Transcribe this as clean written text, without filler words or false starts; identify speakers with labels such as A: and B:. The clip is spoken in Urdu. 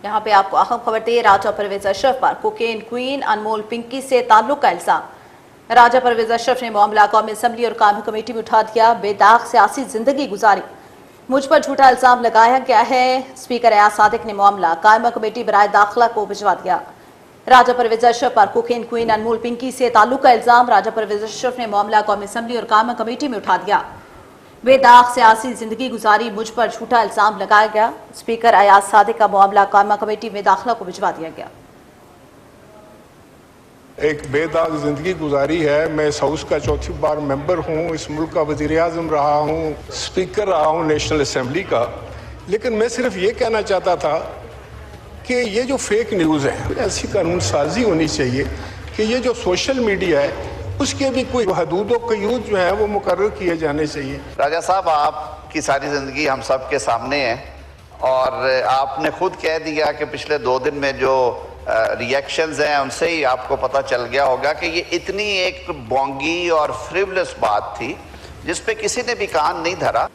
A: یہاں پہ آپ کو اہم خبر دے، راجہ پرویز اشرف پر کوکین کوئین انمول پنکی سے تعلق کا الزام۔ راجہ پرویز اشرف نے معاملہ قومی اسمبلی اور قائمہ کمیٹی میں اٹھا دیا۔ بے داغ سیاسی زندگی گزاری، مجھ پر جھوٹا الزام لگایا گیا ہے۔ اسپیکر ایاز صادق نے معاملہ قائمہ کمیٹی برائے داخلہ کو بھجوا دیا۔ راجہ پرویز اشرف پر کوکین کوئین انمول پنکی سے تعلق کا الزام۔ راجہ پرویز اشرف نے معاملہ قومی اسمبلی اور قائمہ کمیٹی میں اٹھا دیا۔ بے داغ سیاسی زندگی گزاری، مجھ پر جھوٹا الزام لگایا گیا۔ اسپیکر ایاز صادق کا معاملہ قائمہ کمیٹی میں داخلہ کو بھجوا دیا گیا۔
B: ایک بے داغ زندگی گزاری ہے۔ میں اس ہاؤس کا چوتھی بار ممبر ہوں، اس ملک کا وزیر اعظم رہا ہوں، اسپیکر رہا ہوں نیشنل اسمبلی کا۔ لیکن میں صرف یہ کہنا چاہتا تھا کہ یہ جو فیک نیوز ہے، ایسی قانون سازی ہونی چاہیے کہ یہ جو سوشل میڈیا ہے اس کے بھی کوئی حدود و قیود جو ہیں وہ مقرر کیے جانے چاہیے۔
C: راجہ صاحب، آپ کی ساری زندگی ہم سب کے سامنے ہے، اور آپ نے خود کہہ دیا کہ پچھلے 2 دن میں جو ریئیکشنز ہیں ان سے ہی آپ کو پتہ چل گیا ہوگا کہ یہ اتنی ایک بونگی اور فریولس بات تھی جس پہ کسی نے بھی کان نہیں دھرا۔